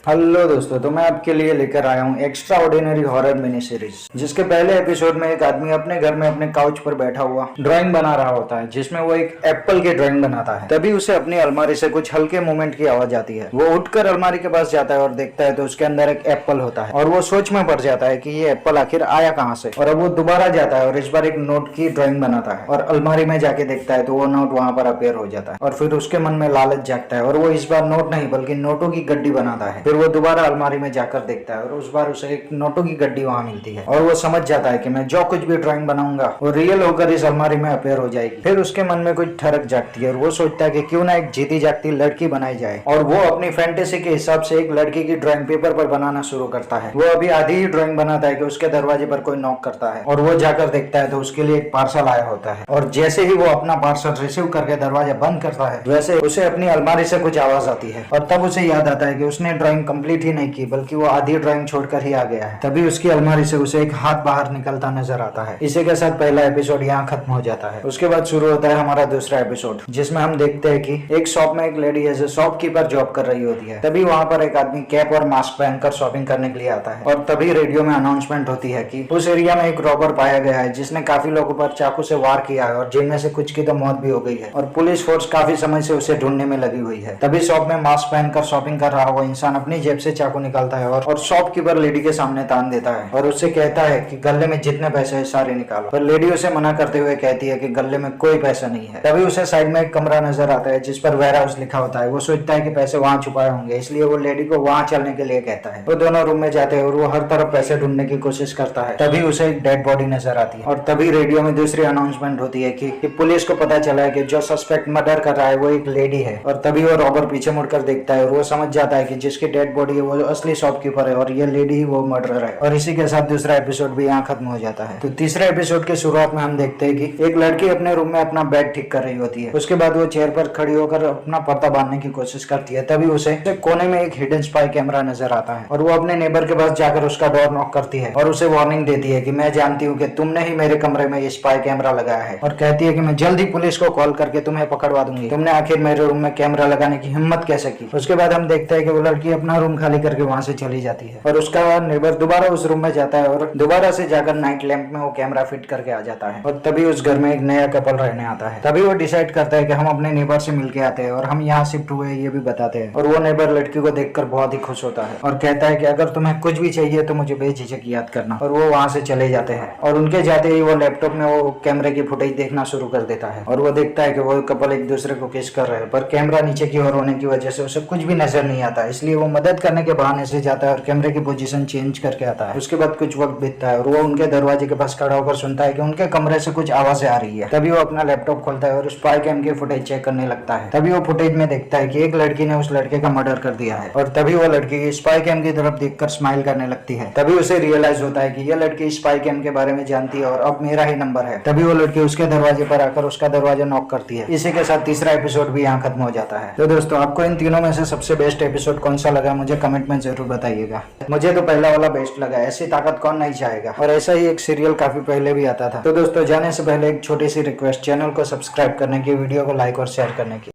Hello दोस्तों, तो मैं आपके लिए लेकर आया हूँ extra ordinary horror mini series, जिसके पहले एपिसोड में एक आदमी अपने घर में अपने काउच पर बैठा हुआ ड्राइंग बना रहा होता है, जिसमें वो एक एप्पल की ड्राइंग बनाता है। तभी उसे अपनी अलमारी से कुछ हल्के मूवमेंट की आवाज आती है। वो उठकर अलमारी के पास जाता है और देखता है तो उसके अंदर एक एप्पल होता है और वो सोच में पड़ जाता है कि ये एप्पल आखिर आया कहाँ से। और अब वो दोबारा जाता है और इस बार एक नोट की ड्राइंग बनाता है और अलमारी में जाके देखता है तो वो नोट वहां पर अपेयर हो जाता है और फिर उसके मन में लालच जागता है और वो इस बार नोट नहीं बल्कि नोटों की गड्डी बनाता है। फिर वो दोबारा अलमारी में जाकर देखता है और उस बार उसे एक नोटों की गड्डी वहां मिलती है और वो समझ जाता है कि मैं जो कुछ भी ड्राइंग बनाऊंगा वो रियल होकर इस अलमारी में अपेयर हो जाएगी। फिर उसके मन में कुछ ठरक जागती है और वो सोचता है कि क्यों ना एक जीती जागती लड़की बनाई जाए और वो अपनी फैंटेसी के हिसाब से एक लड़की की ड्राइंग पेपर पर बनाना शुरू करता है। वो अभी आधी ही ड्राइंग बनाता है कि उसके दरवाजे पर कोई नॉक करता है और वो जाकर देखता है तो उसके लिए एक पार्सल आया होता है और जैसे ही वो अपना पार्सल रिसीव करके दरवाजा बंद करता है वैसे उसे अपनी अलमारी से कुछ आवाज आती है और तब उसे याद आता है कि उसने ड्राइंग कंप्लीट ही नहीं की बल्कि वो आधी ड्राइंग छोड़कर ही आ गया है। तभी उसकी अलमारी से उसे एक हाथ बाहर निकलता नजर आता है। इसी के साथ पहला एपिसोड यहाँ खत्म हो जाता है। उसके बाद शुरू होता है हमारा दूसरा एपिसोड, जिसमें हम देखते हैं कि एक शॉप में एक lady as a shopkeeper job कर रही होती है। तभी वहाँ पर एक आदमी कैप और मास्क पहनकर शॉपिंग करने के लिए आता है और तभी रेडियो में अनाउंसमेंट होती है कि उस एरिया में एक रॉबर पाया गया है जिसने काफी लोगों पर चाकू से वार किया है और जिनमें से कुछ की तो मौत भी हो गई है और पुलिस फोर्स काफी समय से उसे ढूंढने में लगी हुई है। तभी शॉप में मास्क पहनकर शॉपिंग कर रहा हुआ इंसान अपनी जेब से चाकू निकालता है और शॉपकीपर लेडी के सामने तान देता है और उससे कहता है कि गले में जितने पैसे है सारे निकालो। पर लेडी उसे मना करते हुए कहती है कि गले में कोई पैसा नहीं है। तभी उसे साइड में एक कमरा नजर आता है जिस पर वेयर हाउस लिखा होता है। वो सोचता है कि पैसे वहां छुपाए होंगे, इसलिए वो लेडी को वहां चलने के लिए कहता है। वो दोनों रूम में जाते हैं और वो हर तरफ पैसे ढूंढने की कोशिश करता है। तभी उसे एक डेड बॉडी नजर आती है और तभी रेडियो में दूसरी अनाउंसमेंट होती है कि पुलिस को पता चला है कि जो सस्पेक्ट मर्डर कर रहा है वो एक लेडी है। और तभी वो रॉबर पीछे मुड़कर देखता है और वो समझ जाता है कि जिसकी डेड बॉडी है वो असली शॉपकीपर है और ये लेडी ही वो मर्डरर है। और इसी के साथ दूसरा एपिसोड भी यहाँ खत्म हो जाता है। तो तीसरे एपिसोड के शुरुआत में हम देखते हैं कि एक लड़की अपने रूम में अपना बेड ठीक कर रही होती है। उसके बाद वो चेयर पर खड़ी होकर अपना पर्दा बांधने की कोशिश करती है। तभी उसे कोने में एक हिडन स्पाई कैमरा नजर आता है और वो अपने नेबर के पास जाकर उसका डोर नॉक करती है और उसे वार्निंग देती है कि मैं जानती हूँ कि तुमने ही मेरे कमरे में ये स्पाई कैमरा लगाया है और कहती है कि मैं जल्द ही पुलिस को कॉल करके तुम्हें पकड़वा दूंगी। तुमने आखिर मेरे रूम में कैमरा लगाने की हिम्मत कैसे की। उसके बाद हम देखते हैं कि वो लड़की अपना रूम खाली करके वहां से चली जाती है और उसका नेबर दोबारा उस रूम में जाता है और दोबारा से जाकर नाइट लैंप में वो कैमरा फिट करके आ जाता है। और तभी उस घर में एक नया कपल रहने आता है। तभी वो डिसाइड करता है कि हम अपने नेबर से मिलके आते हैं और हम यहाँ शिफ्ट हुए ये भी बताते हैं। और वो नेबर लड़की को देखकर बहुत ही खुश होता है और कहता है कि अगर तुम्हें कुछ भी चाहिए तो मुझे बेझिझक याद करना। और वो वहां से चले जाते हैं और उनके जाते ही वो लैपटॉप में वो कैमरे की फुटेज देखना शुरू कर देता है और वो देखता है कि वो कपल एक दूसरे को किस कर रहे हैं, पर कैमरा नीचे की ओर होने की वजह से उसे कुछ भी नजर नहीं आता। इसलिए वो मदद करने के बहाने से जाता है और कैमरे की पोजीशन चेंज करके आता है। उसके बाद कुछ वक्त बीतता है और वो उनके दरवाजे के पास खड़ा होकर सुनता है कि उनके कमरे से कुछ आवाजें आ रही है। तभी वो अपना लैपटॉप खोलता है और स्पाई कैम की फुटेज चेक करने लगता है। तभी वो फुटेज में देखता है कि एक लड़की ने उस लड़के का मर्डर कर दिया है और तभी वो लड़की स्पाई कैम की तरफ देखकर स्माइल करने लगती है। तभी उसे रियलाइज होता है कि यह लड़की स्पाई कैम के बारे में जानती है और अब मेरा ही नंबर है। तभी वो लड़की उसके दरवाजे पर आकर उसका दरवाजा नॉक करती है। इसी के साथ तीसरा एपिसोड भी यहाँ खत्म हो जाता है। तो दोस्तों, आपको इन तीनों में से सबसे बेस्ट एपिसोड कौन सा लगा मुझे कमेंट में जरूर बताइएगा। मुझे तो पहला वाला बेस्ट लगा। ऐसी ताकत कौन नहीं चाहेगा। और ऐसा ही एक सीरियल काफी पहले भी आता था। तो दोस्तों, जाने से पहले एक छोटी सी रिक्वेस्ट, चैनल को सब्सक्राइब करने की, वीडियो को लाइक और शेयर करने की।